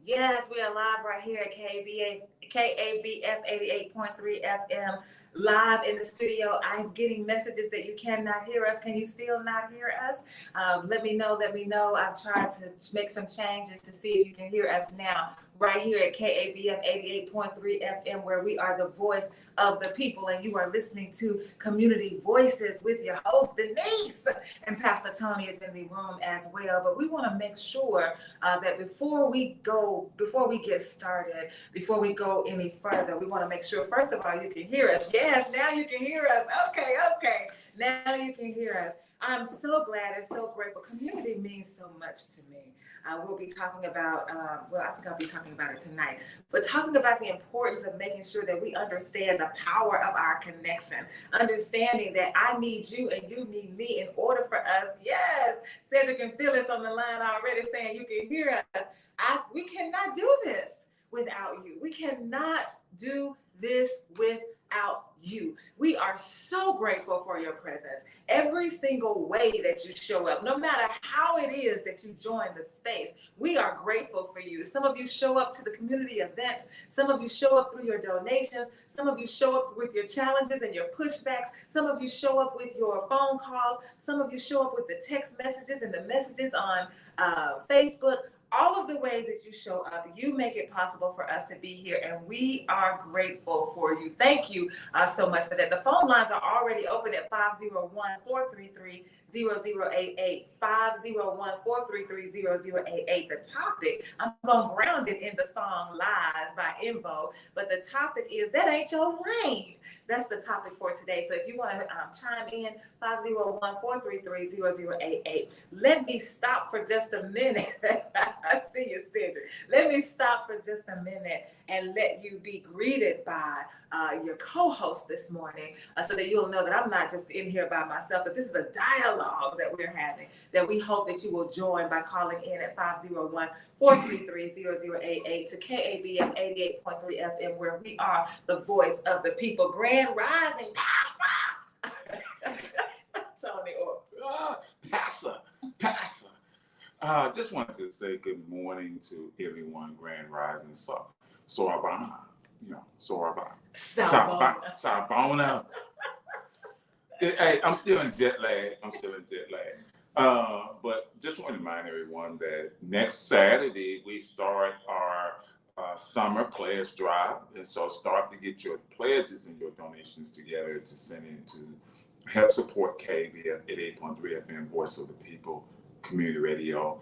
Yes, we are live right here at KABF 88.3 FM, live in the studio. I'm getting messages that you cannot hear us. Can you still not hear us? Let me know. Let me know. I've tried to make some changes to see if you can hear us now, right here at KABF 88.3 FM, where we are the voice of the people. And you are listening to Community Voices with your host, Denise. And Pastor Toney is in the room as well. But we want to make sure that before we get started, before we go any further, we want to make sure, first of all, you can hear us. Yes, now you can hear us. Okay. Now you can hear us. I'm so glad and so grateful. Community means so much to me. We'll be talking about, I think I'll be talking about it tonight, but talking about the importance of making sure that we understand the power of our connection, understanding that I need you and you need me in order for us. Yes, Cedric and Phyllis on the line already saying you can hear us. We cannot do this without you. We cannot do this without you. We are so grateful for your presence. Every single way that you show up, no matter how it is that you join the space, we are grateful for you. Some of you show up to the community events. Some of you show up through your donations. Some of you show up with your challenges and your pushbacks. Some of you show up with your phone calls. Some of you show up with the text messages and the messages on Facebook. All of the ways that you show up, you make it possible for us to be here, and we are grateful for you. Thank you so much for that. The phone lines are already open at 501-433-0088, 501-433-0088. The topic, I'm going to ground it in the song Lies by Invo, but the topic is, that ain't your lane. That's the topic for today. So if you want to chime in, 501-433-0088. Let me stop for just a minute. I see you, Cedric. Let me stop for just a minute and let you be greeted by your co-host this morning, so that you'll know that I'm not just in here by myself, but this is a dialogue that we're having that we hope that you will join by calling in at 501-433-0088 to KABF 88.3 FM, where we are the voice of the people. Grand Rising, Pastor Toney Orr. Pastor. Just wanted to say good morning to everyone. Grand Rising, Sawubona. Sawubona. Hey, I'm still in jet lag. But just want to remind everyone that next Saturday we start our summer pledge drive, and so start to get your pledges and your donations together to send in to help support KBF 88.3 FM, Voice of the People, Community Radio.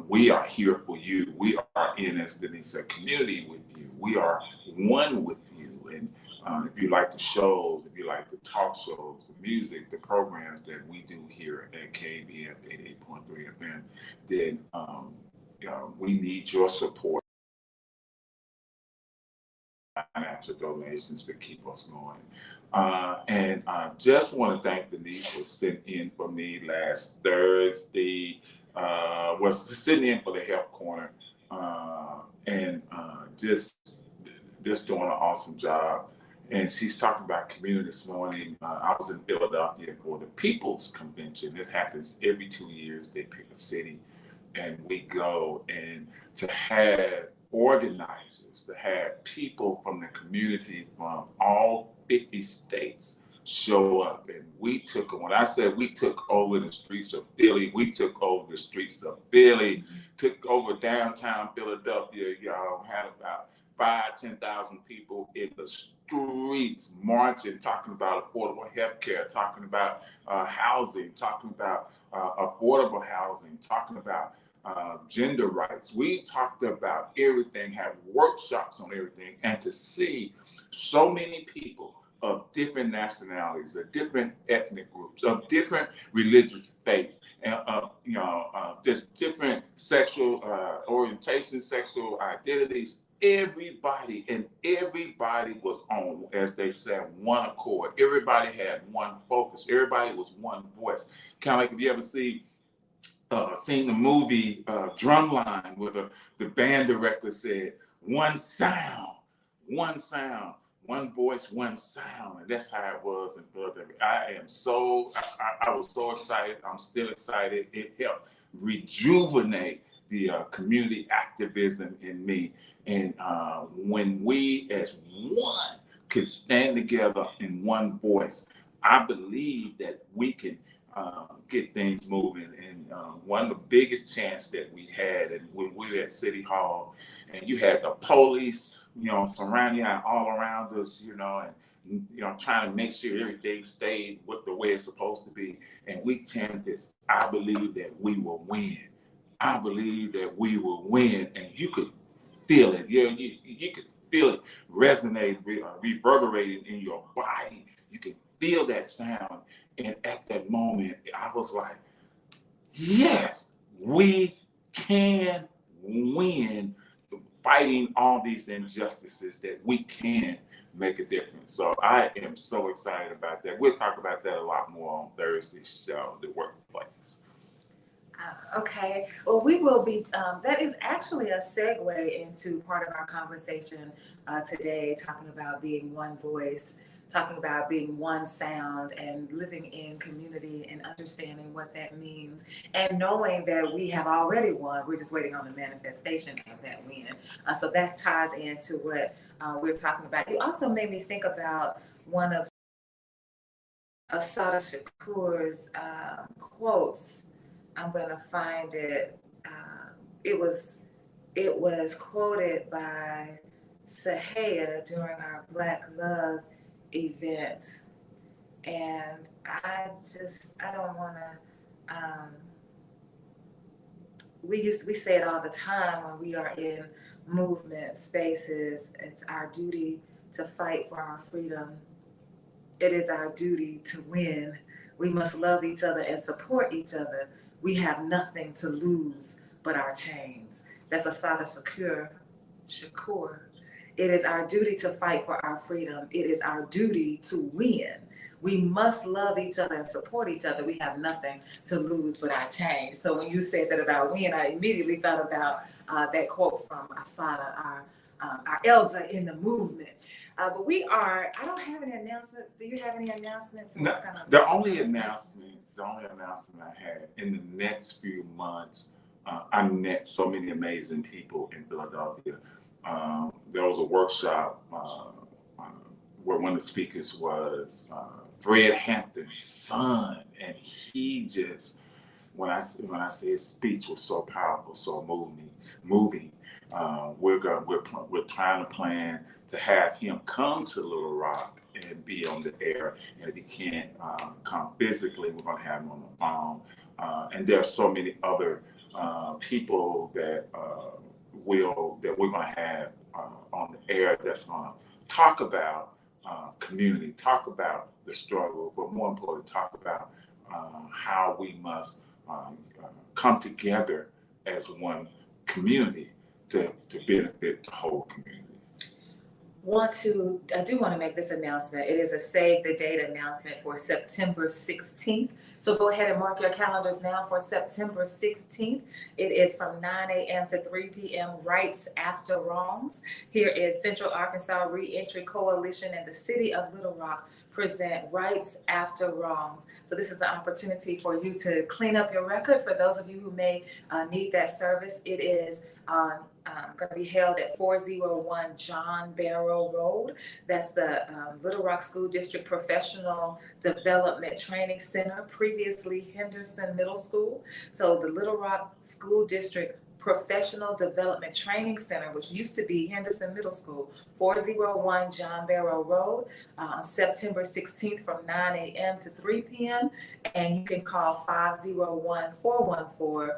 We are here for you. We are in, as Denise said, community with you. We are one with you. And if you like the shows, if you like the talk shows, the music, the programs that we do here at KBF 88.3 FM, then we need your support. Financial donations to keep us going. And I just want to thank Denise for sitting in for me last Thursday. Was sitting in for the Help Corner, and just doing an awesome job. And she's talking about community this morning. I was in Philadelphia for the People's Convention. This happens every 2 years. They pick a city, and we go. And to have organizers, to have people from the community from all 50 states show up, and we took, when I said we took over the streets of Philly, we took over the streets of Philly, took over downtown Philadelphia. Y'all had about 5,000-10,000 people in the streets marching, talking about affordable health care, talking about housing, talking about affordable housing, talking about gender rights. We talked about everything, had workshops on everything, and to see so many people of different nationalities, of different ethnic groups, of different religious faiths, and just different sexual orientations, sexual identities. Everybody was on, as they said, one accord. Everybody had one focus. Everybody was one voice. Kind of like if you ever seen the movie Drumline, where the band director said, one sound, one voice, one sound. And that's how it was in Philadelphia. I was so excited. I'm still excited. It helped rejuvenate the community activism in me. And when we as one could stand together in one voice, I believe that we can get things moving. And one of the biggest chance that we had, and when we were at City Hall, and you had the police, surrounding and all around us, and trying to make sure everything stayed with the way it's supposed to be. And we chanted this: I believe that we will win. I believe that we will win. And you could feel it. You could feel it resonate, reverberating in your body. You could feel that sound. And at that moment, I was like, yes, we can win, fighting all these injustices, that we can make a difference. So I am so excited about that. We'll talk about that a lot more on Thursday's show, The Workplace. Okay, well, we will be, that is actually a segue into part of our conversation today, talking about being one voice, talking about being one sound, and living in community and understanding what that means, and knowing that we have already won. We're just waiting on the manifestation of that win. So that ties into what we're talking about. You also made me think about one of Assata Shakur's quotes. I'm gonna find it. It was quoted by Sahaya during our Black Love event, and I don't want to. We say it all the time when we are in movement spaces. It's our duty to fight for our freedom. It is our duty to win. We must love each other and support each other. We have nothing to lose but our chains. That's Assata Shakur. It is our duty to fight for our freedom. It is our duty to win. We must love each other and support each other. We have nothing to lose but our chains. So when you said that about win, I immediately thought about that quote from Assata, our elder in the movement. But I don't have any announcements. Do you have any announcements? No, the only announcement I had in the next few months, I met so many amazing people in Philadelphia. There was a workshop where one of the speakers was Fred Hampton's son, and he just, when I say his speech was so powerful, so moving. We're trying to plan to have him come to Little Rock and be on the air. And if he can't come physically, we're going to have him on the phone. And there are so many other people that we're going to have on the air that's going to talk about community, talk about the struggle, but more importantly, talk about how we must come together as one community to benefit the whole community. I do want to make this announcement. It is a save the date announcement for September 16th. So go ahead and mark your calendars now for September 16th. It is from 9 a.m. to 3 p.m. Rights After Wrongs. Here is Central Arkansas Reentry Coalition and the City of Little Rock present Rights After Wrongs. So this is an opportunity for you to clean up your record. For those of you who may need that service, it is going to be held at 401 John Barrow Road. That's the Little Rock School District Professional Development Training Center, previously Henderson Middle School. So the Little Rock School District Professional Development Training Center, which used to be Henderson Middle School, 401 John Barrow Road, on September 16th from 9 a.m. to 3 p.m. And you can call 501-414-60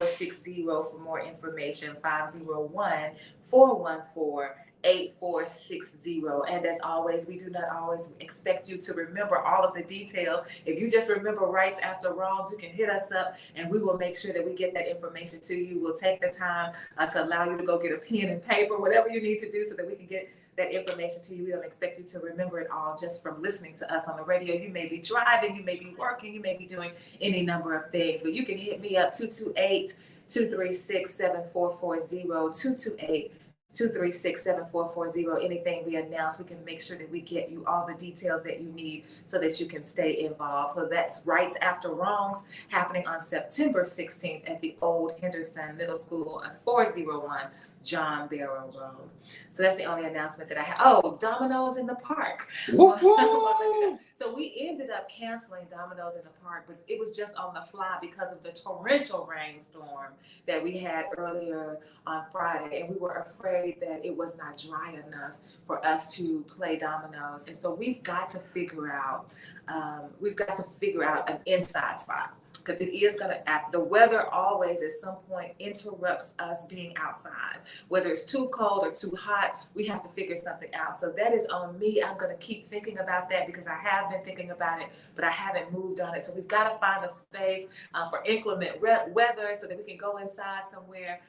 for more information, 501-414-8460. And as always, we do not always expect you to remember all of the details. If you just remember Rights After Wrongs, you can hit us up and we will make sure that we get that information to you. We'll take the time to allow you to go get a pen and paper, whatever you need to do so that we can get that information to you. We don't expect you to remember it all just from listening to us on the radio. You may be driving, you may be working, you may be doing any number of things, but you can hit me up 228-236-7440, 236-7440. Anything we announce, we can make sure that we get you all the details that you need so that you can stay involved. So that's Rights After Wrongs, happening on September 16th at the Old Henderson Middle School at 401 John Barrow Road. So that's the only announcement that I have. Oh, Domino's in the Park. Woo-hoo! So we ended up canceling Domino's in the Park, but it was just on the fly because of the torrential rainstorm that we had earlier on Friday, and we were afraid that it was not dry enough for us to play dominoes. And so we've got to figure out an inside spot, because it is going to act. The weather always at some point interrupts us being outside. Whether it's too cold or too hot, we have to figure something out. So that is on me. I'm going to keep thinking about that, because I have been thinking about it, but I haven't moved on it. So we've got to find a space for inclement weather so that we can go inside somewhere.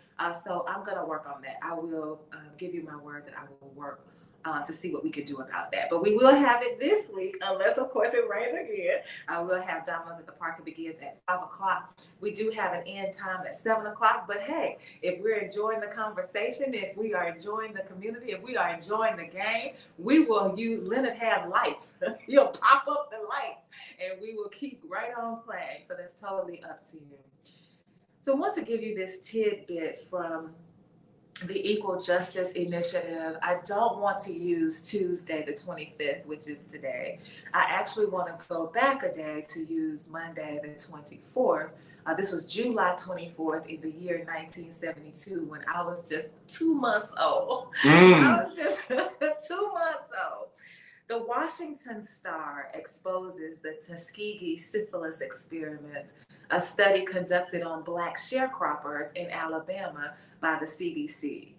So I'm going to work on that. I will give you my word that I will work to see what we could do about that. But we will have it this week, unless, of course, it rains again. We'll have Domino's at the Park. It begins at 5 o'clock. We do have an end time at 7 o'clock. But hey, if we're enjoying the conversation, if we are enjoying the community, if we are enjoying the game, we will use, Leonard has lights. He'll pop up the lights, and we will keep right on playing. So that's totally up to you. So I want to give you this tidbit from the Equal Justice Initiative. I don't want to use Tuesday the 25th, which is today. I actually want to go back a day to use Monday the 24th. This was July 24th in the year 1972, when I was just 2 months old. I was just 2 months old. The Washington Star exposes the Tuskegee syphilis experiment, a study conducted on Black sharecroppers in Alabama by the CDC.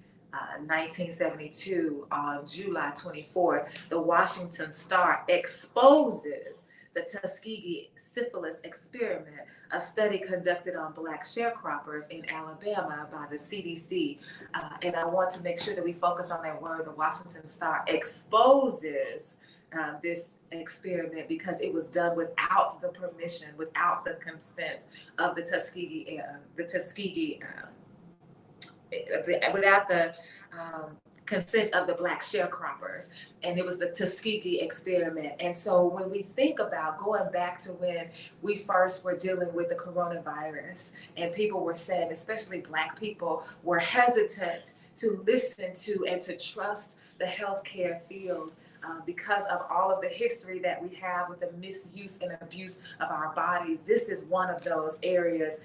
1972, on July 24th, the Washington Star exposes the Tuskegee syphilis experiment, a study conducted on Black sharecroppers in Alabama by the CDC. And I want to make sure that we focus on that word. The Washington Star exposes this experiment because it was done without the permission, without the consent of the Tuskegee, without the consent of the Black sharecroppers, and it was the Tuskegee experiment. And so when we think about going back to when we first were dealing with the coronavirus, and people were saying, especially Black people, were hesitant to listen to and to trust the healthcare field, because of all of the history that we have with the misuse and abuse of our bodies. This is one of those areas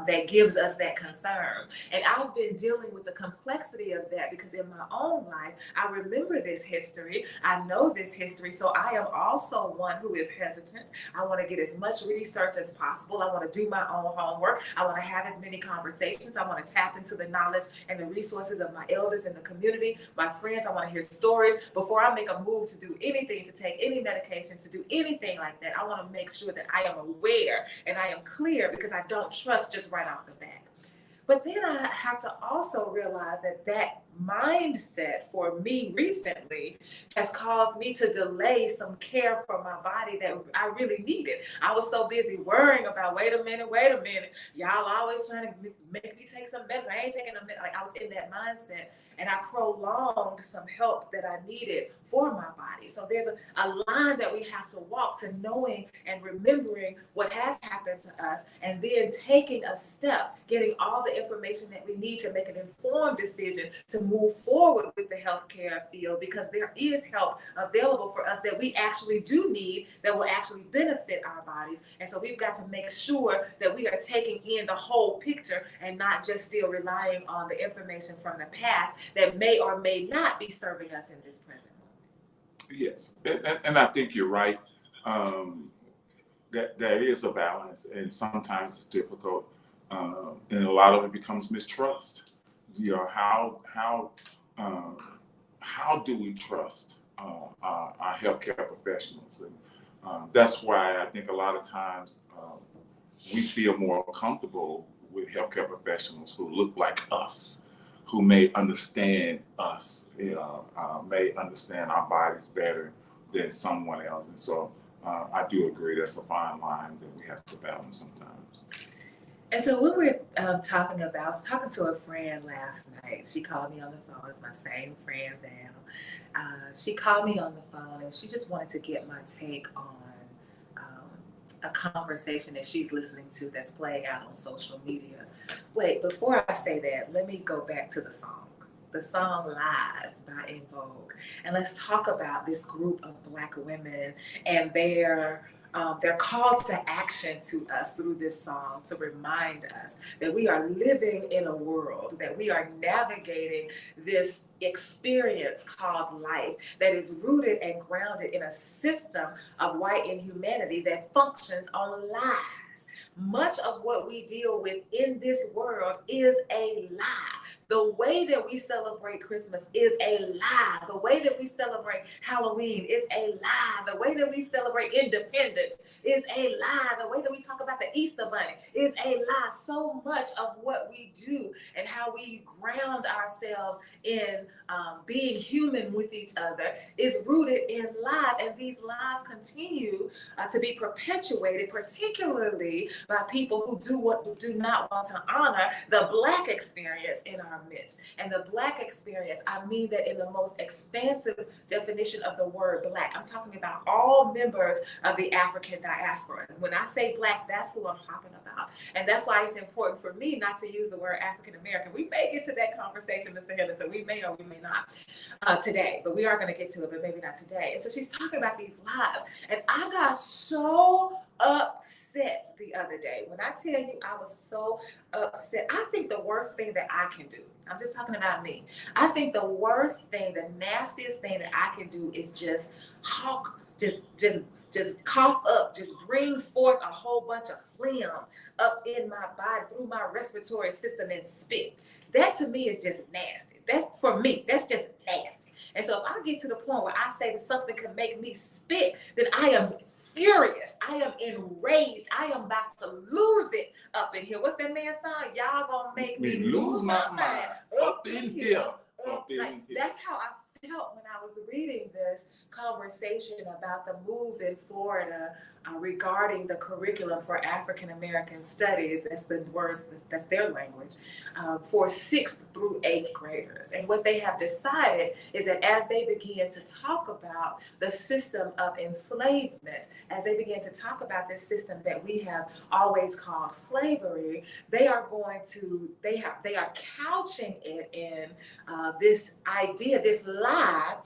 that gives us that concern. And I've been dealing with the complexity of that because in my own life, I remember this history. I know this history. So I am also one who is hesitant. I want to get as much research as possible. I want to do my own homework. I want to have as many conversations. I want to tap into the knowledge and the resources of my elders in the community, my friends. I want to hear stories before I make a move to do anything, to take any medication, to do anything like that. I want to make sure that I am aware and I am clear, because I don't trust just right off the bat. But then I have to also realize that that mindset for me recently has caused me to delay some care for my body that I really needed. I was so busy worrying about, wait a minute, y'all always trying to make me take some medicine. I ain't taking a medicine. Like, I was in that mindset, and I prolonged some help that I needed for my body. So there's a line that we have to walk to knowing and remembering what has happened to us, and then taking a step, getting all the information that we need to make an informed decision to move forward with the healthcare field, because there is help available for us that we actually do need, that will actually benefit our bodies. And so we've got to make sure that we are taking in the whole picture and not just still relying on the information from the past that may or may not be serving us in this present moment. Yes, and I think you're right. That is a balance, and sometimes it's difficult, and a lot of it becomes mistrust. You know, how do we trust our healthcare professionals? And that's why I think a lot of times we feel more comfortable with healthcare professionals who look like us, who may understand us, may understand our bodies better than someone else. And so I do agree that's a fine line that we have to balance sometimes. And so when we're talking about, I was talking to a friend last night. She called me on the phone. It's my same friend, Val. She called me on the phone and she just wanted to get my take on a conversation that she's listening to that's playing out on social media. Wait, before I say that, let me go back to the song. The song Lies by In Vogue. And let's talk about this group of Black women and their call to action to us through this song to remind us that we are living in a world, that we are navigating this experience called life that is rooted and grounded in a system of white inhumanity that functions on lies. Much of what we deal with in this world is a lie. The way that we celebrate Christmas is a lie. The way that we celebrate Halloween is a lie. The way that we celebrate independence is a lie. The way that we talk about the Easter Bunny is a lie. So much of what we do and how we ground ourselves in being human with each other is rooted in lies. And these lies continue to be perpetuated, particularly by people who do not want to honor the Black experience in our midst. And the Black experience, I mean that in the most expansive definition of the word Black. I'm talking about all members of the African diaspora. When I say Black, that's who I'm talking about. And that's why it's important for me not to use the word African American. We may get to that conversation, Mr. Henderson. We may or we may not today, but we are going to get to it, but maybe not today. And so she's talking about these lies. And I got so upset the other day. When I tell you I was so upset, I think the worst thing that I can do, I'm just talking about me. I think the worst thing, the nastiest thing that I can do is just hawk, just cough up, just bring forth a whole bunch of phlegm up in my body through my respiratory system and spit. That to me is just nasty. That's for me, that's just nasty. And so if I get to the point where I say that something can make me spit, then I am furious. I am enraged. I am about to lose it up in here. What's that man's song? Y'all gonna make me lose my mind up in here. That's how I felt when I was reading this conversation about the move in Florida regarding the curriculum for African American studies. That's the words, that's their language, for 6th through 8th graders. And what they have decided is that as they begin to talk about the system of enslavement, as they begin to talk about this system that we have always called slavery, they are couching it in this idea, this lie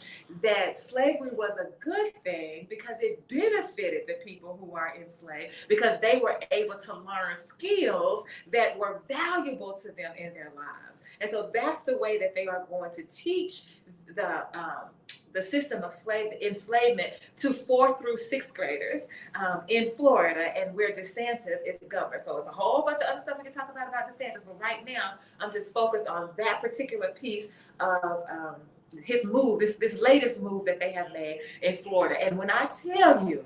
that slavery was a good thing because it benefited the people who are enslaved, because they were able to learn skills that were valuable to them in their lives. And so that's the way that they are going to teach the system of enslavement to 4th through 6th graders in Florida, and where DeSantis is governor. So it's a whole bunch of other stuff we can talk about DeSantis, but right now I'm just focused on that particular piece of his move, this latest move that they have made in Florida. And when I tell you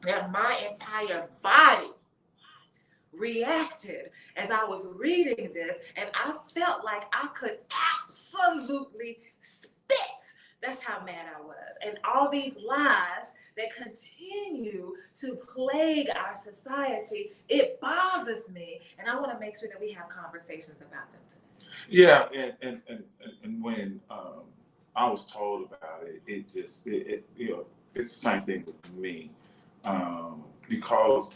that my entire body reacted as I was reading this, and I felt like I could absolutely spit. That's how mad I was. And all these lies that continue to plague our society, it bothers me. And I want to make sure that we have conversations about them today. Yeah, and when I was told about it, it's the same thing with me, because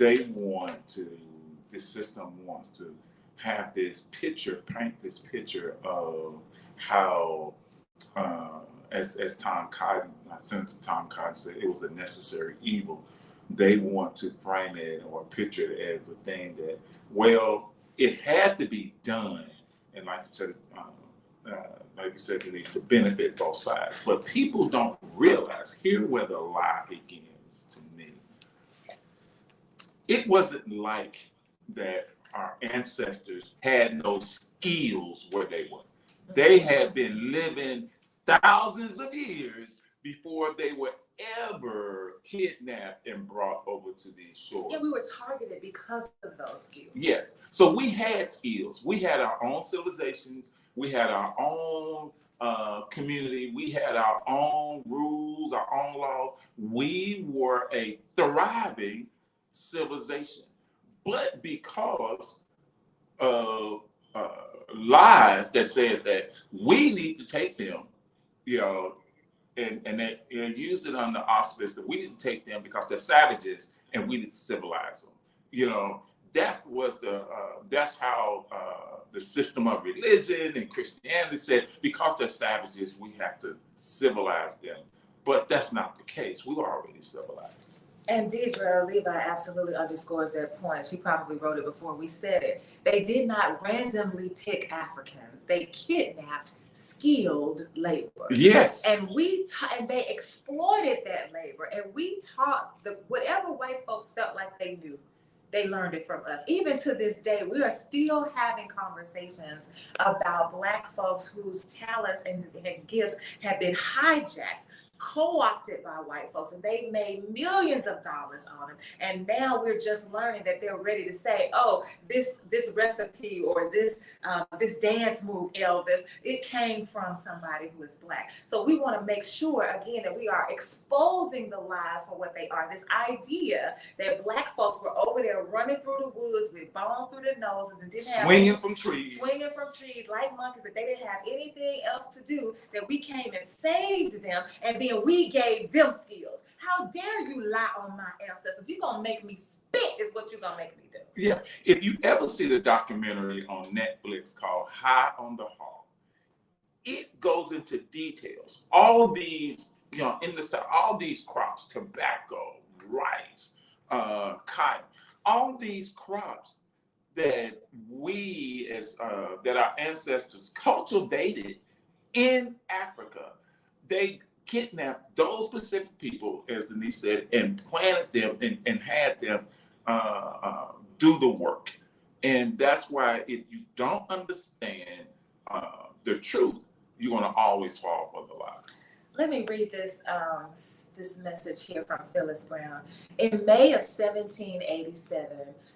this system wants to have this picture, paint this picture of how, as Senator Tom Cotton said, it was a necessary evil. They want to frame it or picture it as a thing that, well, it had to be done, and like you said, Denise, to benefit both sides. But people don't realize, here where the lie begins to me. It wasn't like that our ancestors had no skills where they were. They had been living thousands of years before they were ever kidnapped and brought over to these shores. Yeah, we were targeted because of those skills. Yes. So we had skills. We had our own civilizations. We had our own community. We had our own rules, our own laws. We were a thriving civilization. But because lies that said that we need to take them, you know, and they used it on the auspice that we need to take them because they're savages and we need to civilize them. You know, that's how the system of religion and Christianity said because they're savages we have to civilize them, but that's not the case. We were already civilized. And Deidre Levi absolutely underscores that point. She probably wrote it before we said it. They did not randomly pick Africans. They kidnapped skilled labor. Yes. And and they exploited that labor. And we taught whatever white folks felt like they knew. They learned it from us. Even to this day, we are still having conversations about Black folks whose talents and gifts have been hijacked, co-opted by white folks, and they made millions of dollars on them. And now we're just learning that they're ready to say, oh, this recipe or this dance move, Elvis, it came from somebody who is Black. So we want to make sure, again, that we are exposing the lies for what they are. This idea that Black folks were over there running through the woods with bones through their noses and didn't have swinging from trees like monkeys, that they didn't have anything else to do, that we came and saved them, and then we gave them skills. How dare you lie on my ancestors? You're gonna make me spit is what you're gonna make me do. Yeah, if you ever see the documentary on Netflix called High on the Hog, it goes into details. All these, you know, in the South, all these crops, tobacco, rice, cotton, all these crops that we that our ancestors cultivated in Africa, they kidnapped those specific people, as Denise said, and planted them and had them do the work. And that's why if you don't understand the truth, you're going to always fall for the lie. Let me read this message here from Phyllis Brown. In May of 1787,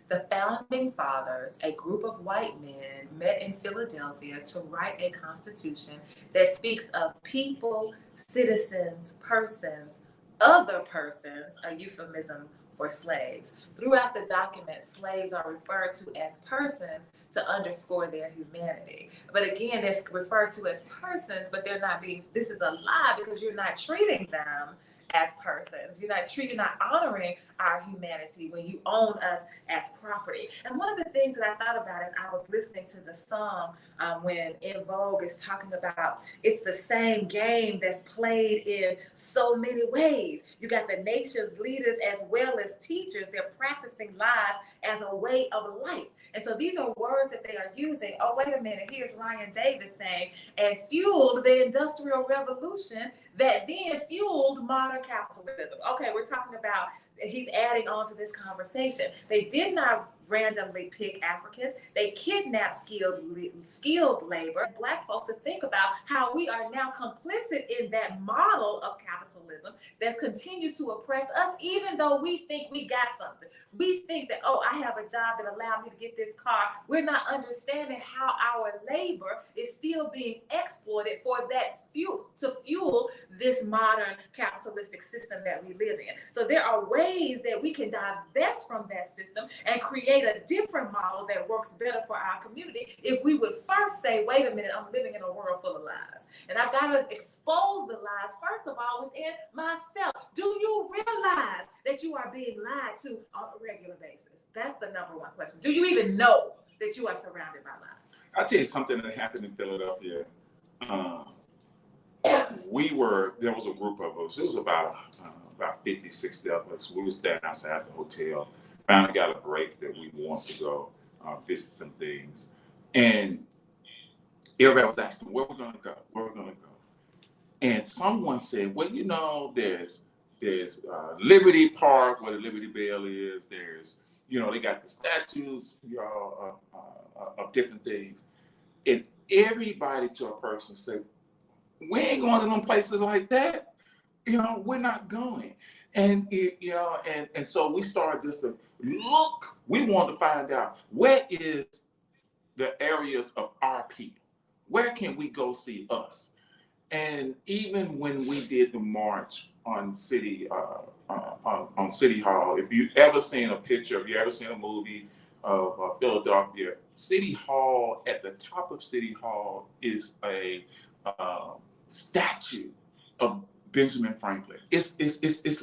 the Founding Fathers, a group of white men, met in Philadelphia to write a constitution that speaks of people, citizens, persons, other persons, a euphemism for slaves. Throughout the document, slaves are referred to as persons to underscore their humanity. But again, they're referred to as persons, but they're not being, this is a lie because you're not treating them as persons. You're not honoring our humanity when you own us as property. And one of the things that I thought about as I was listening to the song when En Vogue is talking about it's the same game that's played in so many ways. You got the nation's leaders as well as teachers. They're practicing lies as a way of life. And so these are words that they are using. Oh, wait a minute. Here's Ryan Davis saying, and fueled the Industrial Revolution that then fueled modern capitalism. Okay, we're talking about, he's adding on to this conversation. They did not randomly pick Africans. They kidnapped skilled labor. Black folks to think about how we are now complicit in that model of capitalism that continues to oppress us, even though we think we got something. We think that, oh, I have a job that allowed me to get this car. We're not understanding how our labor is still being exploited for that fuel, to fuel this modern capitalistic system that we live in. So there are ways that we can divest from that system and create a different model that works better for our community if we would first say, wait a minute, I'm living in a world full of lies. And I've got to expose the lies, first of all, within myself. Do you realize that you are being lied to on a regular basis? That's the number one question. Do you even know that you are surrounded by lies? I'll tell you something that happened in Philadelphia. There was a group of us. It was about 50, 60 of us. We were standing outside the hotel. Finally got a break that we wanted to go visit some things. And everybody was asking, where we're going to go? Where we're going to go? And someone said, well, you know, there's Liberty Park where the Liberty Bell is. There's, you know, they got the statues, you know, of different things. And everybody to a person said, we ain't going to them places like that. You know, we're not going. And, you know, and so we started just to look. We wanted to find out where is the areas of our people. Where can we go see us? And even when we did the march on City Hall, if you ever seen a picture, if you ever seen a movie Philadelphia, City Hall, at the top of City Hall is a statue of Benjamin Franklin. It's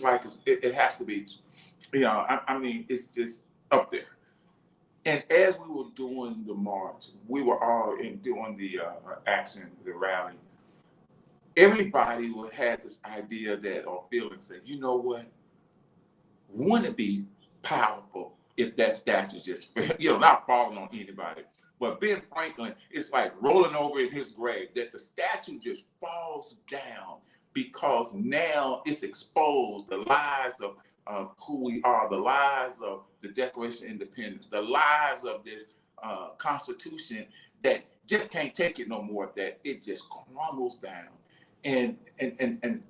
like it has to be, I mean, it's just up there. And as we were doing the march, we were all doing the action, the rally. Everybody had this idea that, or feeling, say, you know what? Wouldn't it be powerful if that statue just, not falling on anybody, but Ben Franklin is like rolling over in his grave, that the statue just falls down because now it's exposed the lies of who we are, the lies of the Declaration of Independence, the lies of this Constitution that just can't take it no more, that it just crumbles down. And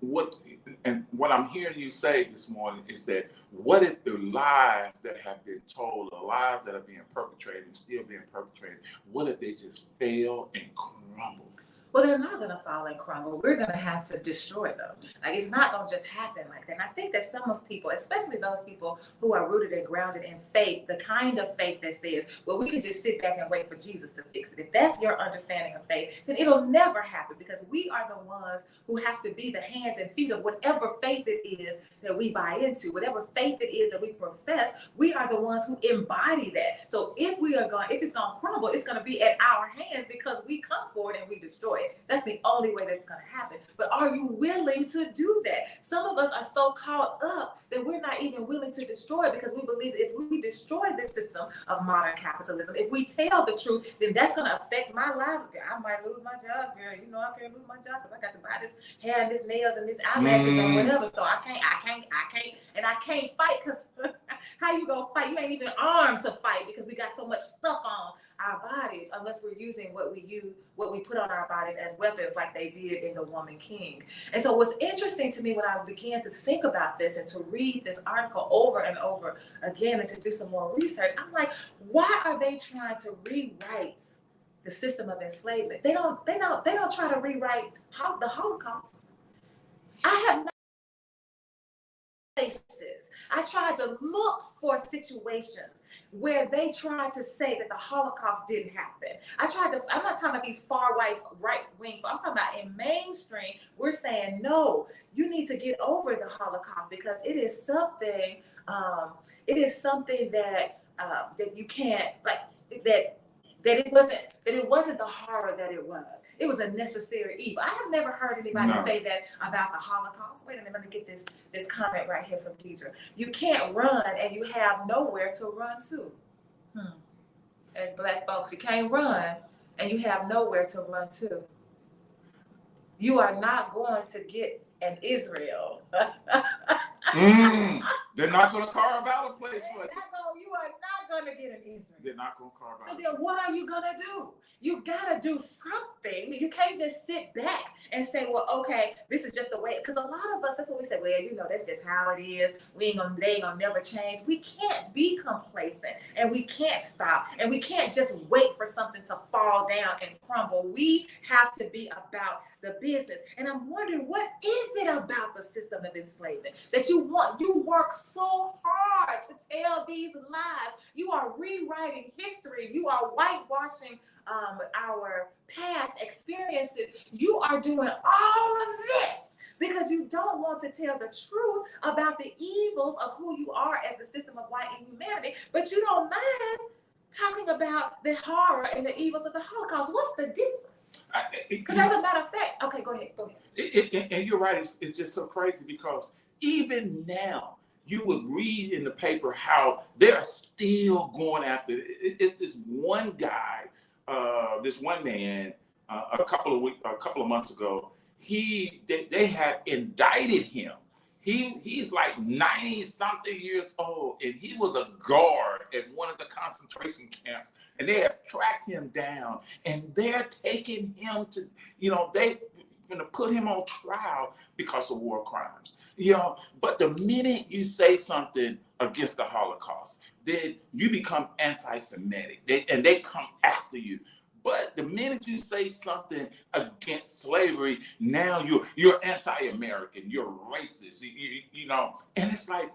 what I'm hearing you say this morning is that what if the lies that have been told, the lies that are being perpetrated and still being perpetrated, what if they just fail and crumble? Well, they're not going to fall and crumble. We're going to have to destroy them. Like, it's not going to just happen like that. And I think that some of people, especially those people who are rooted and grounded in faith, the kind of faith that says, well, we can just sit back and wait for Jesus to fix it. If that's your understanding of faith, then it'll never happen, because we are the ones who have to be the hands and feet of whatever faith it is that we buy into, whatever faith it is that we profess. We are the ones who embody that. So if it's going to crumble, it's going to be at our hands because we come forward and we destroy it. That's the only way that's going to happen. But are you willing to do that? Some of us are so caught up that we're not even willing to destroy it, because we believe that if we destroy this system of modern capitalism, if we tell the truth, then that's going to affect my livelihood. I might lose my job, girl. I can't lose my job because I got to buy this hair and this nails and this eyelashes or whatever. So I can't fight, because how you gonna fight? You ain't even armed to fight, because we got so much stuff on our bodies, unless we're using what we put on our bodies as weapons, like they did in The Woman King. And so what's interesting to me when I began to think about this and to read this article over and over again and to do some more research, I'm like, why are they trying to rewrite the system of enslavement? They don't try to rewrite the Holocaust. I have not places. I tried to look for situations where they tried to say that the Holocaust didn't happen. I'm not talking about these far right wing, I'm talking about in mainstream, we're saying, no, you need to get over the Holocaust, because it is something that you can't, like, that it wasn't the horror that it was. It was a necessary evil. I have never heard anybody say that about the Holocaust. Wait a minute, let me get this comment right here from Deidre. You can't run and you have nowhere to run to. As Black folks, you can't run and you have nowhere to run to. You are not going to get an Israel. They're not going to carve out a place for it. You are not going to get an Israel. They're not going to carve out. So then what are you going to do? You got to do something. You can't just sit back and say, well, okay, this is just the way. Because a lot of us, that's what we say, well, that's just how it is. They ain't going to never change. We can't be complacent, and we can't stop, and we can't just wait for something to fall down and crumble. We have to be about the business. And I'm wondering, what is it about the system of enslavement that you work so hard to tell these lies? You are rewriting history. You are whitewashing our past experiences. You are doing all of this because you don't want to tell the truth about the evils of who you are as the system of white inhumanity, but you don't mind talking about the horror and the evils of the Holocaust. What's the difference? Because as a matter of fact, okay, go ahead. And you're right, it's just so crazy, because even now, you would read in the paper how they're still going after it. It's this one guy, this one man, a couple of months ago. They had indicted him. He's like 90-something years old, and he was a guard at one of the concentration camps, and they have tracked him down, and they're taking him to, they going to put him on trial because of war crimes. But the minute you say something against the Holocaust, then you become anti-Semitic, and they come after you. But the minute you say something against slavery, now you're anti-American, you're racist, and it's like,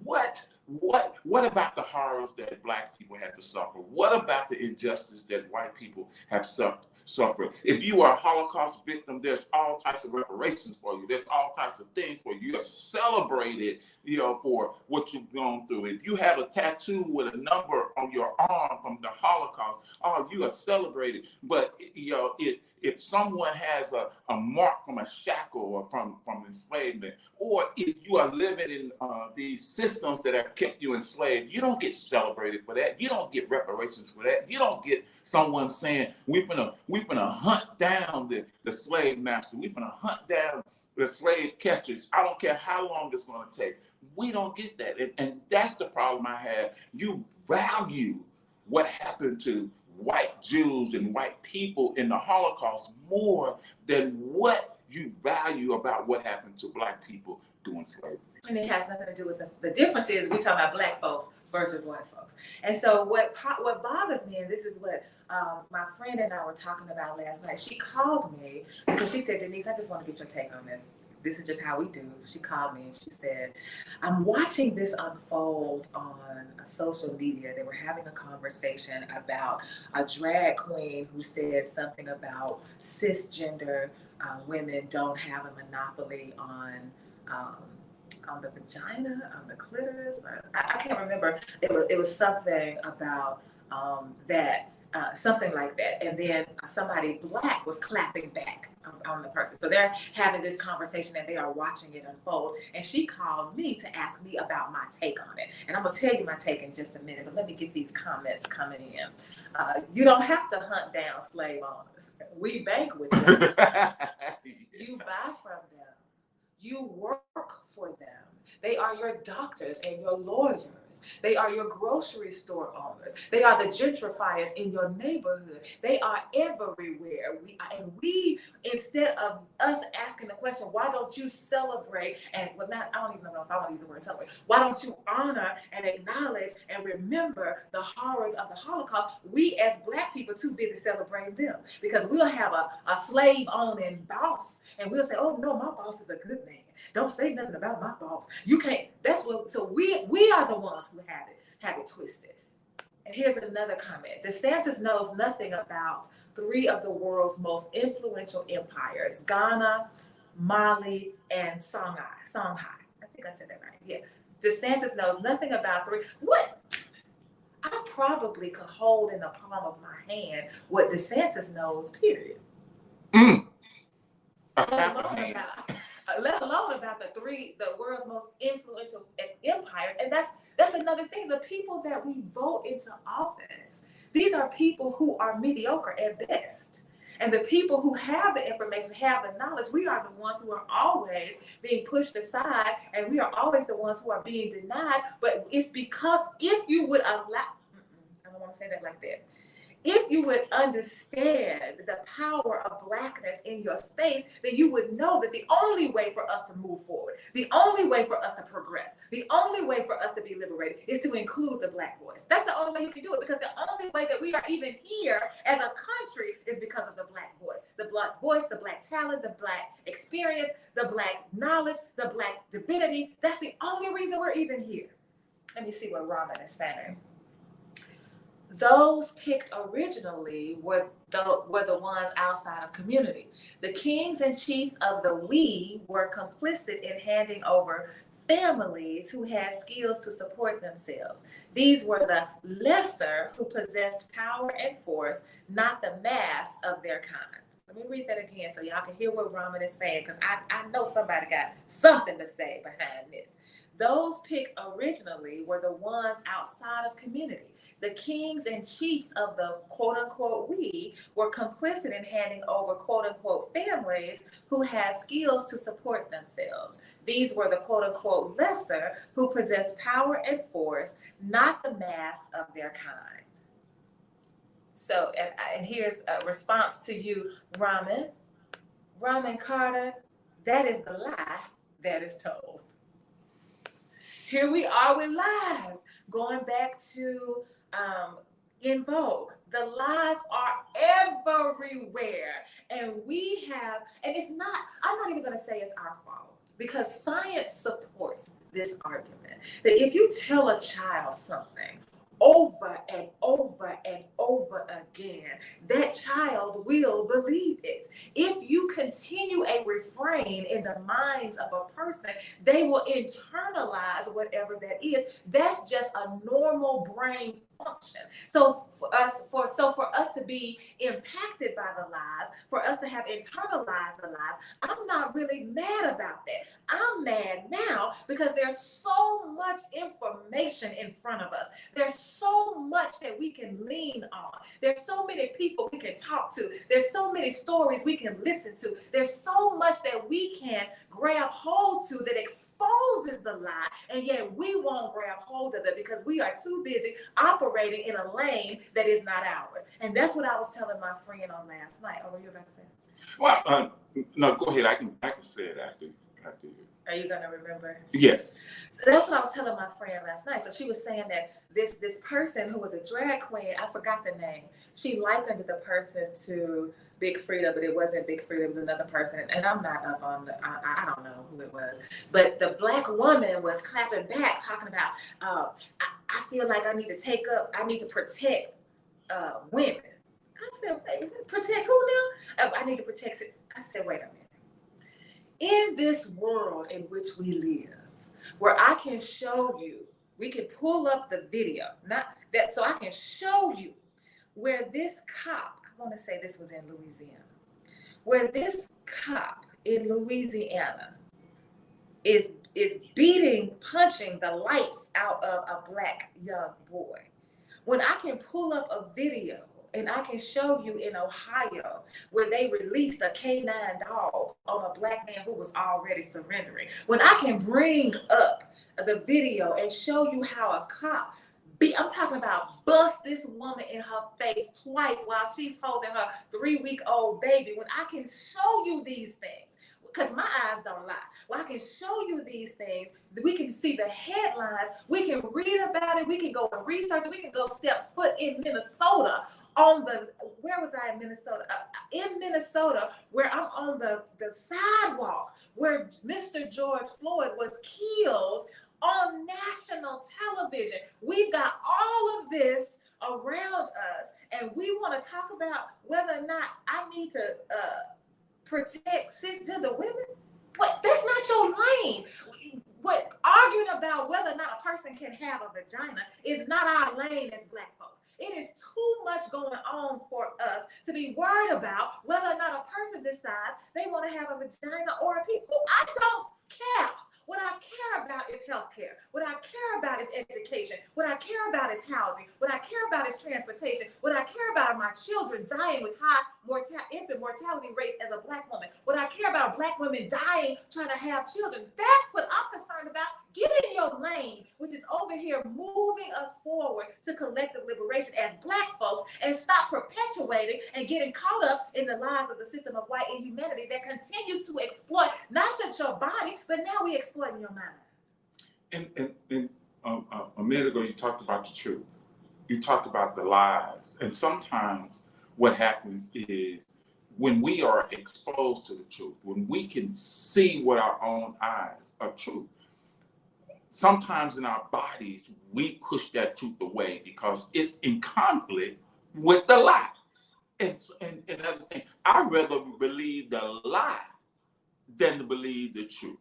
what What about the horrors that Black people had to suffer? What about the injustice that white people have suffered? If you are a Holocaust victim, there's all types of reparations for you. There's all types of things for you. You're celebrated, for what you've gone through. If you have a tattoo with a number on your arm from the Holocaust, oh, you are celebrated. But if someone has a mark from a shackle or from enslavement, or if you are living in these systems that have kept you enslaved, you don't get celebrated for that. You don't get reparations for that. You don't get someone saying, we finna hunt down the slave master. We finna hunt down the slave catchers. I don't care how long it's gonna take. We don't get that. And that's the problem I have. You value what happened to white Jews and white people in the Holocaust more than what you value about what happened to Black people during slavery. And it has nothing to do with the difference is we talk about Black folks versus white folks. And so what bothers me, and this is what my friend and I were talking about last night, she called me because she said, Denise, I just want to get your take on this. This is just how we do. She called me and she said, I'm watching this unfold on social media. They were having a conversation about a drag queen who said something about cisgender women don't have a monopoly on the vagina, on the clitoris. I can't remember. It was something about that. Something like that. And then somebody Black was clapping back on the person. So they're having this conversation and they are watching it unfold. And she called me to ask me about my take on it. And I'm going to tell you my take in just a minute, but let me get these comments coming in. You don't have to hunt down slave owners. We bank with them. You buy from them. You work for them. They are your doctors and your lawyers. They are your grocery store owners. They are the gentrifiers in your neighborhood. They are everywhere. We instead of us asking the question, why don't you celebrate and I don't even know if I want to use the word celebrate. Why don't you honor and acknowledge and remember the horrors of the Holocaust? We as Black people too busy celebrating them because we'll have a slave owning boss and we'll say, oh no, my boss is a good man. Don't say nothing about my boss. You can't. That's what. So we are the ones who have it twisted. And here's another comment. DeSantis knows nothing about 3 of the world's most influential empires: Ghana, Mali, and Songhai. I think I said that right. Yeah. DeSantis knows nothing about 3. What? I probably could hold in the palm of my hand what DeSantis knows. Period. Let alone about the world's most influential empires. And that's another thing. The people that we vote into office, these are people who are mediocre at best. And the people who have the information, have the knowledge, we are the ones who are always being pushed aside, and we are always the ones who are being denied. But it's because if you would allow, I don't want to say that like that. If you would understand the power of Blackness in your space, then you would know that the only way for us to move forward, the only way for us to progress, the only way for us to be liberated is to include the Black voice. That's the only way you can do it, because the only way that we are even here as a country is because of the Black voice. The Black voice, the Black talent, the Black experience, the Black knowledge, the Black divinity. That's the only reason we're even here. Let me see what Raman is saying. Those picked originally were the ones outside of community. The kings and chiefs of the we were complicit in handing over families who had skills to support themselves. These were the lesser who possessed power and force, not the mass of their kind. Let me read that again so y'all can hear what Raman is saying, because I know somebody got something to say behind this. Those picked originally were the ones outside of community. The kings and chiefs of the quote-unquote we were complicit in handing over quote-unquote families who had skills to support themselves. These were the quote-unquote lesser who possessed power and force, not the mass of their kind. So, and here's a response to you, Raman Carter. That is the lie that is told. Here we are with lies, going back to In Vogue. The lies are everywhere. And we have, and it's not, I'm not even going to say it's our fault, because science supports this argument, that if you tell a child something over and over and over again, that child will believe it. If you continue a refrain in the minds of a person, they will internalize whatever that is. That's just a normal brain function. So for us to be impacted by the lies, for us to have internalized the lies, I'm not really mad about that. I'm mad now because there's so much information in front of us. There's so much that we can lean on. There's so many people we can talk to. There's so many stories we can listen to. There's so much that we can grab hold to that exposes the lie, and yet we won't grab hold of it because we are too busy operating in a lane that is not ours. And that's what I was telling my friend on last night. Oh, were you about to say? Well, no, go ahead. I can say it after you. Are you gonna remember? Yes. So that's what I was telling my friend last night. So she was saying that this person who was a drag queen, I forgot the name. She likened the person to Big Frida, but it wasn't Big Frida. It was another person, and I'm not up on the. I don't know who it was, but the black woman was clapping back, talking about. I feel like I need to take up. I need to protect women. I said, wait, protect who now? I need to protect it. I said, wait a minute. In this world in which we live, where I can show you, we can pull up the video, not that, so I can show you where this cop, I want to say this was in Louisiana, where this cop in Louisiana is beating, punching the lights out of a black young boy. When I can pull up a video and I can show you in Ohio where they released a K9 dog on a black man who was already surrendering. When I can bring up the video and show you how a cop, I'm talking about bust this woman in her face twice while she's holding her 3-week-old baby. When I can show you these things, because my eyes don't lie. Well, I can show you these things. We can see the headlines. We can read about it. We can go and research. We can go step foot in Minnesota where was I in Minnesota? In Minnesota, where I'm on the sidewalk where Mr. George Floyd was killed on national television. We've got all of this around us, and we want to talk about whether or not I need to protect cisgender women. What? That's not your lane. What? Arguing about whether or not a person can have a vagina is not our lane as Black folks. It is too much going on for us to be worried about whether or not a person decides they want to have a vagina or a people. I don't care. What I care about is healthcare. What I care about is education. What I care about is housing. What I care about is transportation. What I care about are my children dying with high infant mortality rates as a Black woman. What I care about are Black women dying trying to have children. That's what I'm concerned about. Get in your lane, which is over here moving us forward to collective liberation as Black folks, and stop perpetuating and getting caught up in the lies of the system of white inhumanity that continues to exploit not just your body, but now we exploiting your mind. And a minute ago, you talked about the truth. You talked about the lies. And sometimes what happens is when we are exposed to the truth, when we can see with our own eyes a truth, sometimes in our bodies, we push that truth away because it's in conflict with the lie. And that's the thing. I'd rather believe the lie than to believe the truth.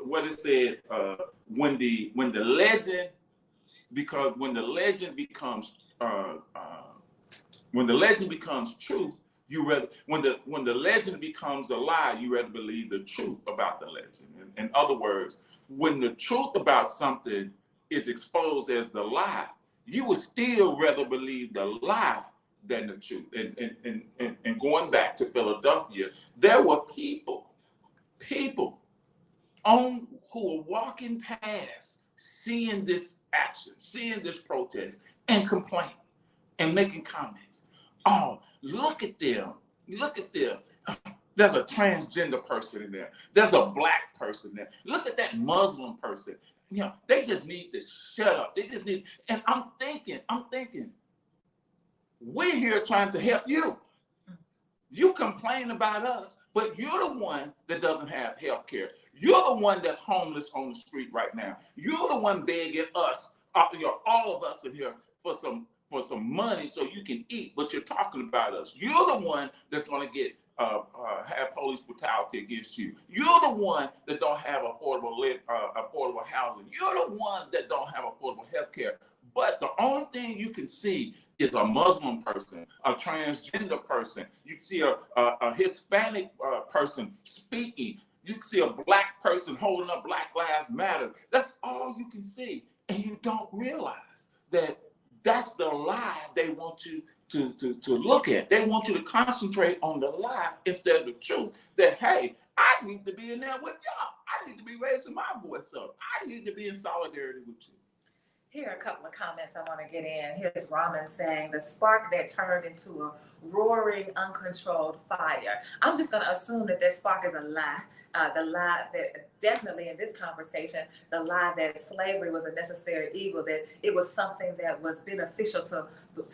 What it said, when the legend becomes truth, when the legend becomes a lie, you rather believe the truth about the legend. In other words, when the truth about something is exposed as the lie, you would still rather believe the lie than the truth. And going back to Philadelphia, there were people who were walking past, seeing this action, seeing this protest, and complaining and making comments. Oh, look at them. Look at them. There's a transgender person in there. There's a Black person there. Look at that Muslim person. You know, they just need to shut up. They just need, and I'm thinking, we're here trying to help you. You complain about us, but you're the one that doesn't have health care. You're the one that's homeless on the street right now. You're the one begging us, all of us in here for some money so you can eat, but you're talking about us. You're the one that's going to get have police brutality against you. You're the one that don't have affordable housing. You're the one that don't have affordable health care. But the only thing you can see is a Muslim person, a transgender person. You see a Hispanic person speaking. You can see a black person holding up Black Lives Matter. That's all you can see. And you don't realize that that's the lie they want you to look at. They want you to concentrate on the lie instead of the truth that, hey, I need to be in there with y'all. I need to be raising my voice up. I need to be in solidarity with you. Here are a couple of comments I want to get in. Here's Raman saying, the spark that turned into a roaring, uncontrolled fire. I'm just going to assume that spark is a lie. The lie that definitely in this conversation, the lie that slavery was a necessary evil, that it was something that was beneficial to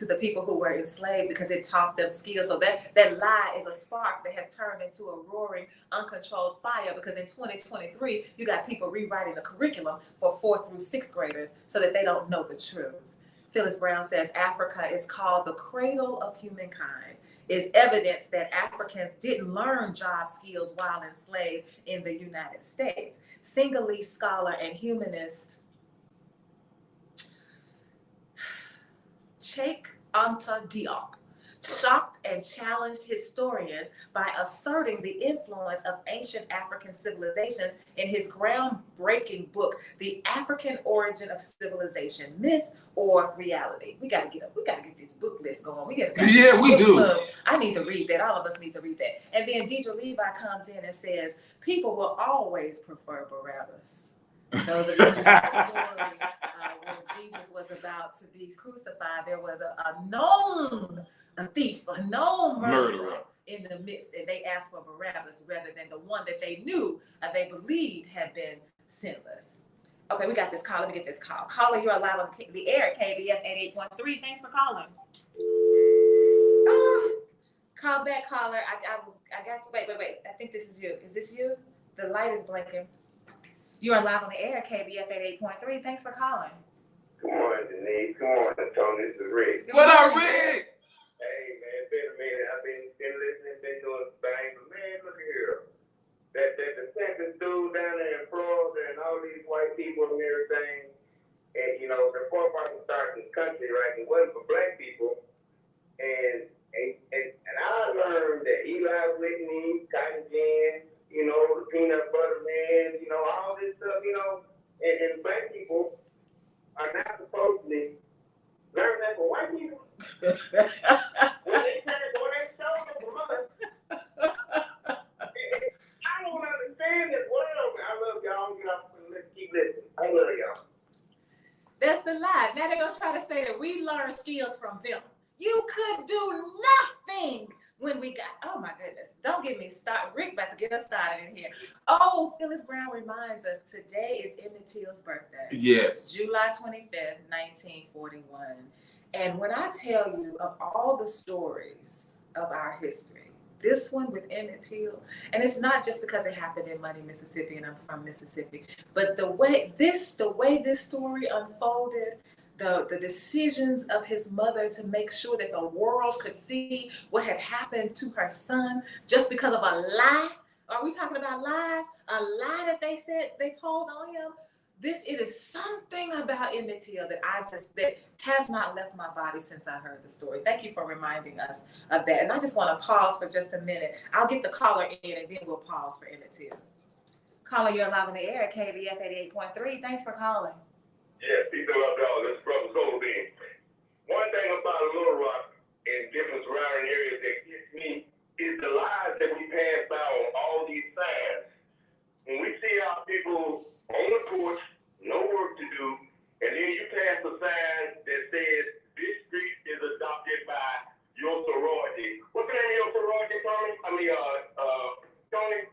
the people who were enslaved because it taught them skills. So that lie is a spark that has turned into a roaring, uncontrolled fire, because in 2023, you got people rewriting the curriculum for 4th through 6th graders so that they don't know the truth. Phyllis Brown says, Africa is called the cradle of humankind, is evidence that Africans didn't learn job skills while enslaved in the United States. Sinhalese scholar and humanist Cheikh Anta Diop shocked and challenged historians by asserting the influence of ancient African civilizations in his groundbreaking book, The African Origin of Civilization, Myth or Reality. We gotta get this book list going. We do. I need to read that. All of us need to read that. And then Deidre Levi comes in and says, people will always prefer Barabbas. Those of you who know the story, when Jesus was about to be crucified, there was a thief, a known murderer in the midst, and they asked for Barabbas rather than the one that they knew they believed had been sinless. Okay, we got this call. Let me get this call. Caller, you're live on the air at KBF 88.3. Thanks for calling. Call back, caller. I got you. Wait. I think this is you. Is this you? The light is blinking. You are live on the air at KBF 88.3. Thanks for calling. Good morning, Denise. Good morning, Tony. This is Rick. What up, Rick? Hey, man, it's been a minute. I've been listening, been doing the thing. But, man, look here. That the second dude down there in Florida and all these white people and everything, and, you know, the forefathers started this country, right? It wasn't for black people. And I learned that Eli Whitney, Cotton Gin, you know, the peanut butter man, you know, all this stuff, you know, and black people are not supposed to learn that for white people. When they stole it from us. I don't understand it. Whatever. I love y'all. Let's keep listening. I love y'all. That's the lie. Now they're going to try to say that we learn skills from them. You could do nothing when we got, oh my goodness, don't get me started. Rick about to get us started in here. Oh, Phyllis Brown reminds us today is Emmett Till's birthday. Yes. July 25th, 1941. And when I tell you of all the stories of our history, this one with Emmett Till, and it's not just because it happened in Money, Mississippi, and I'm from Mississippi, but the way this story unfolded, the decisions of his mother to make sure that the world could see what had happened to her son just because of a lie. Are we talking about lies? A lie that they told on him. It is something about Emmett Till that has not left my body since I heard the story. Thank you for reminding us of that. And I just want to pause for just a minute. I'll get the caller in and then we'll pause for Emmett Till. Caller, you're live on the air at KBF 88.3. Thanks for calling. Yeah, peace and love, y'all. This is Brother Sawubona. One thing about Little Rock and different surrounding areas that gets me is the lies that we pass by on all these signs. When we see our people on the porch, no work to do, and then you pass a sign that says this street is adopted by your sorority. What's the name of your sorority, Tony? Tony?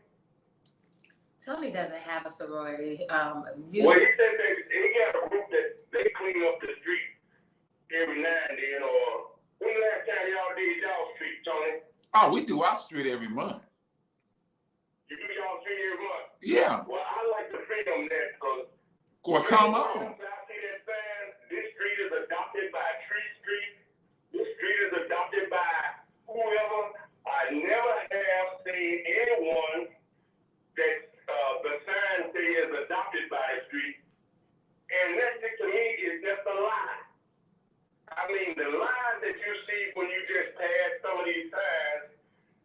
Tony doesn't have a sorority. Well, he said they got a group that they clean up the street every now and then. Or when the last time y'all did y'all street, Tony? Oh, we do our street every month. You do y'all street every month? Yeah. Well, I like to film that because. Well, come on. I see that sign, this street is adopted by Tree Street. This street is adopted by whoever. I never have seen anyone that the sign says adopted by the street. And that to me is just a lie. I mean, the lies that you see when you just pass some of these signs,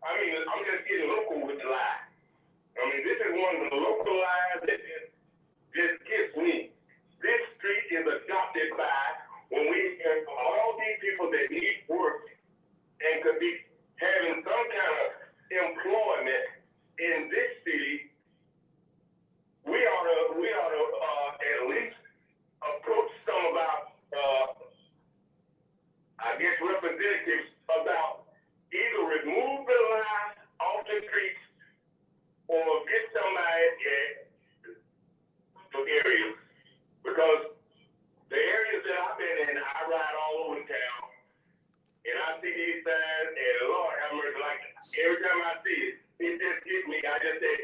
I mean, I'm just getting local with the lie. I mean, this is one of the local lies that just gets me. This street is adopted by when we have all these people that need work and could be having some kind of employment in this city. We ought to at least approach some of our, I guess, representatives about either remove the lie off the streets or get somebody at the areas. Because the areas that I've been in, I ride all over town, and I see these signs, and Lord have mercy, like every time I see it, it just gets me. I just say,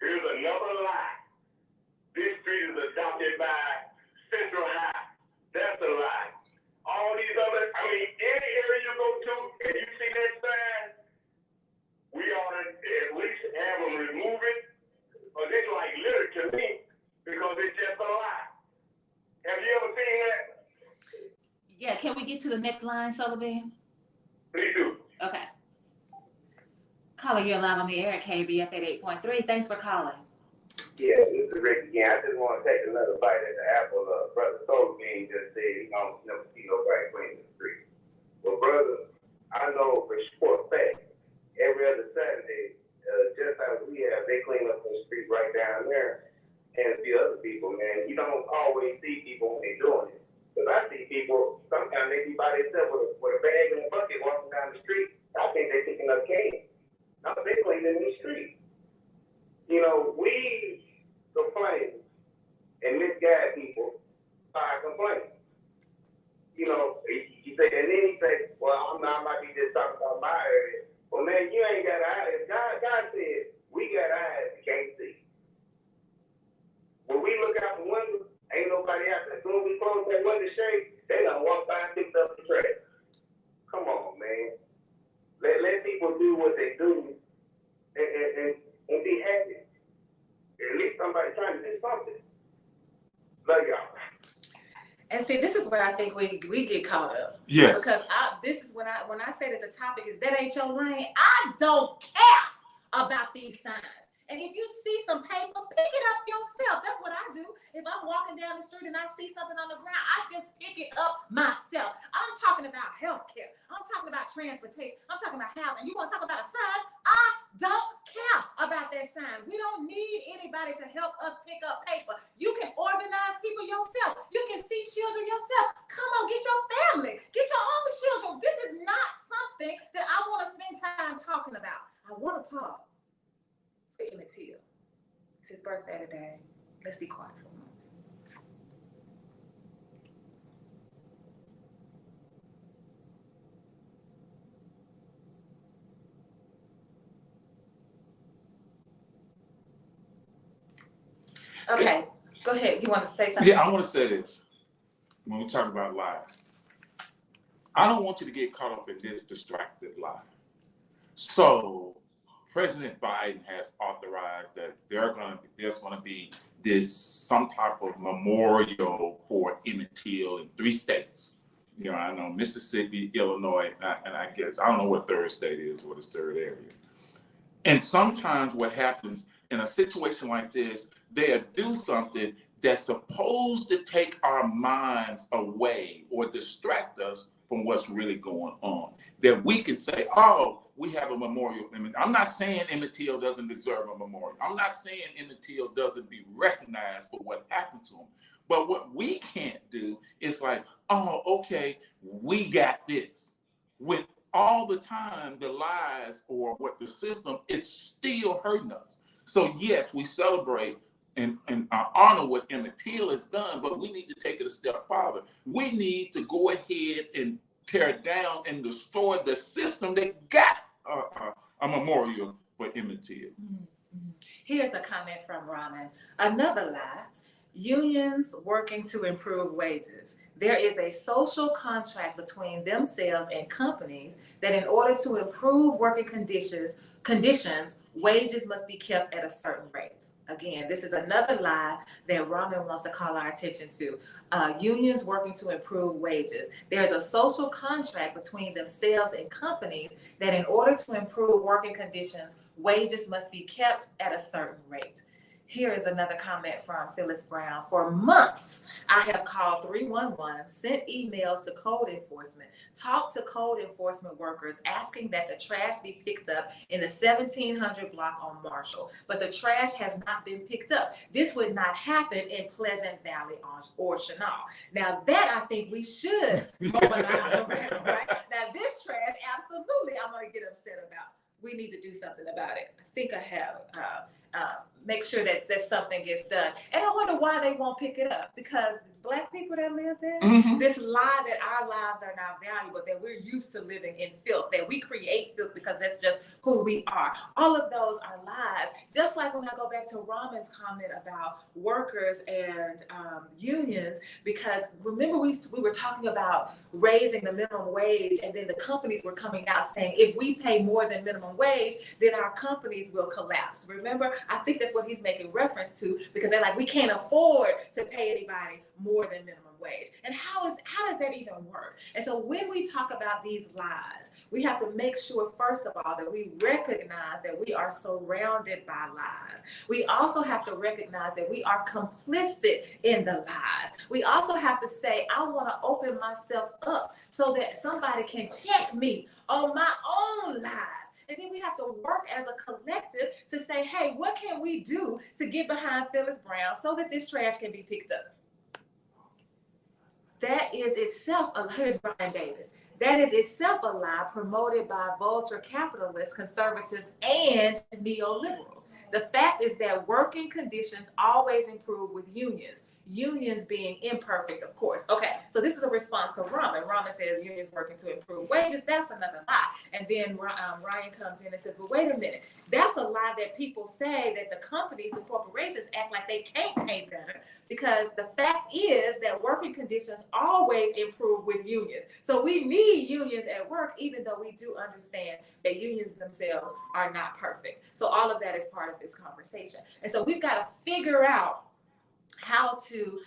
here's another lie. This street is adopted by Central High. That's a lie. All these other, I mean, any area you go to and you see that sign, we ought to at least have them remove it. But it's like litter to me because it's just a lie. Have you ever seen that? Yeah, can we get to the next line, Sullivan? Please do. Okay. Caller, you're live on the air at KBF 88.3. Thanks for calling. Yeah, this is Rick again. I just want to take another bite at the apple. Brother Sullivan just said he don't never see nobody cleaning the street. Well, brother, I know for a fact, every other Saturday, just like we have, they clean up the street right down there. And a few other people, man, you don't always see people when they're doing it. Because I see people, sometimes they be by themselves with a bag and a bucket walking down the street. I think they're picking up cans. No, they're cleaning the street. You know, we complain and misguide people by complaining. You know, you say, and then he say, well, I might be just talking about my area. Well, man, you ain't got eyes. God said, we got eyes you can't see. When we look out the window, ain't nobody out there. As soon as we close that window shade, they done walk by and picked up the trash. Come on, man. Let people do what they do and be happy. At least somebody trying to do something. Love y'all. And see, this is where I think we get caught up. Yes. Because this is when I say that the topic is that ain't your lane, I don't care about these signs. And if you see some paper, pick it up yourself. That's what I do. If I'm walking down the street and I see something on the ground, I just pick it up myself. I'm talking about healthcare. I'm talking about transportation. I'm talking about housing. You want to talk about a sign? I don't care about that sign. We don't need anybody to help us pick up paper. You can organize people yourself. You can see children yourself. Come on, get your family. Get your own children. This is not something that I want to spend time talking about. I want to pause for Emmett Till. It's his birthday today. Let's be quiet for a moment. Okay, go ahead. You want to say something? Yeah, I want to say this when we talk about lies. I don't want you to get caught up in this distracted lie. So President Biden has authorized that there's going to be some type of memorial for Emmett Till in 3 states. You know, I know Mississippi, Illinois, and I guess I don't know what third state is, what is third area. And sometimes what happens in a situation like this, they'll do something that's supposed to take our minds away or distract us from what's really going on. That we can say, oh, we have a memorial. I'm not saying Emmett Till doesn't deserve a memorial. I'm not saying Emmett Till doesn't be recognized for what happened to him. But what we can't do is like, oh, okay, we got this. When all the time the lies or what the system is still hurting us. So yes, we celebrate and honor what Emmett Till has done, but we need to take it a step farther. We need to go ahead and tear down and destroy the system that got a memorial for Emmett Till. Here's a comment from Ramen. Another lie. Unions working to improve wages. There is a social contract between themselves and companies that in order to improve working conditions, wages must be kept at a certain rate. Again, this is another lie that Ramen wants to call our attention to. Unions working to improve wages. There's a social contract between themselves and companies that in order to improve working conditions, wages must be kept at a certain rate. Here is another comment from Phyllis Brown. For months, I have called 311, sent emails to code enforcement, talked to code enforcement workers asking that the trash be picked up in the 1700 block on Marshall, but the trash has not been picked up. This would not happen in Pleasant Valley or Chenal. Now that I think we should mobilize around, right? Now this trash, absolutely, I'm going to get upset about. We need to do something about it. I think I have. Make sure that something gets done. And I wonder why they won't pick it up. Because Black people that live there, this lie that our lives are not valuable, that we're used to living in filth, that we create filth because that's just who we are. All of those are lies. Just like when I go back to Ramen's comment about workers and unions, because remember we were talking about raising the minimum wage, and then the companies were coming out saying, if we pay more than minimum wage, then our companies will collapse. Remember, I think that's what he's making reference to, because they're like, we can't afford to pay anybody more than minimum wage. And how does that even work? And so when we talk about these lies, we have to make sure, first of all, that we recognize that we are surrounded by lies. We also have to recognize that we are complicit in the lies. We also have to say, I want to open myself up so that somebody can check me on my own lies. And then we have to work as a collective to say, hey, what can we do to get behind Phyllis Brown so that this trash can be picked up? That is itself, here's Brian Davis. That is itself a lie promoted by vulture capitalists, conservatives, and neoliberals. The fact is that working conditions always improve with unions. Unions being imperfect, of course. Okay, so this is a response to Ramen. Ramen says unions working to improve wages. That's another lie. And then Ryan comes in and says, well, wait a minute. That's a lie that people say that the companies, the corporations act like they can't pay better, because the fact is that working conditions always improve with unions. So we need unions at work, even though we do understand that unions themselves are not perfect. So all of that is part of this conversation. And so we've got to figure out how to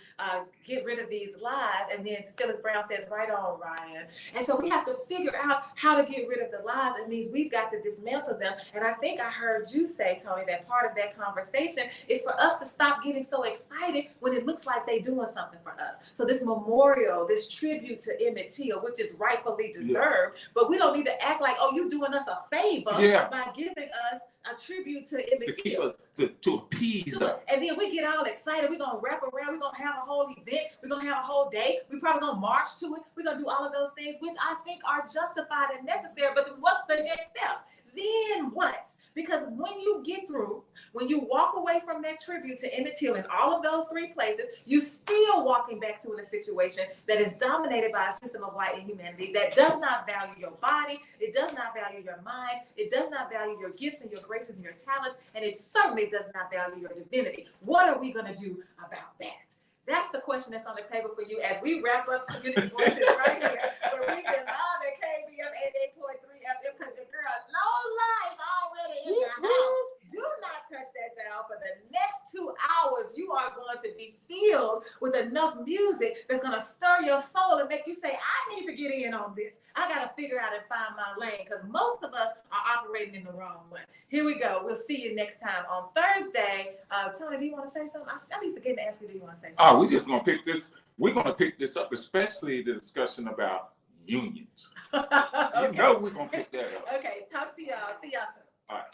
get rid of these lies. And then Phyllis Brown says, right on, Ryan. And so we have to figure out how to get rid of the lies. It means we've got to dismantle them. And I think I heard you say, Tony, that part of that conversation is for us to stop getting so excited when it looks like they're doing something for us. So this memorial, this tribute to Emmett Till, which is rightfully deserved, but we don't need to act like, oh, you're doing us a favor by giving us a tribute to Emmett Till. To appease her. And then we get all excited. We're going to wrap around. We're going to have a whole event. We're going to have a whole day. We're probably going to march to it. We're going to do all of those things, which I think are justified and necessary. But then what's the next step? Then what? Because when you get through, when you walk away from that tribute to Emmett Till in all of those three places, you're still walking back to a situation that is dominated by a system of white inhumanity that does not value your body, it does not value your mind, it does not value your gifts and your graces and your talents, and it certainly does not value your divinity. What are we going to do about that? That's the question that's on the table for you as we wrap up Community Voices right here, where we can live at KBM 88.3 FM, because your girl Lola is already in your house. Do not touch that dial. For the next 2 hours, you are going to be filled with enough music that's going to stir your soul and make you say, I need to get in on this. I got to figure out and find my lane, because most of us are operating in the wrong one. Here we go. We'll see you next time on Thursday. Tony, do you want to say something? I be forgetting to ask you, do you want to say something? Oh, we're just going to pick this. We're going to pick this up, especially the discussion about unions. Okay. You know we're going to pick that up. Okay, talk to y'all. See y'all soon. All right.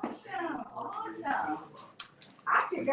Awesome. I think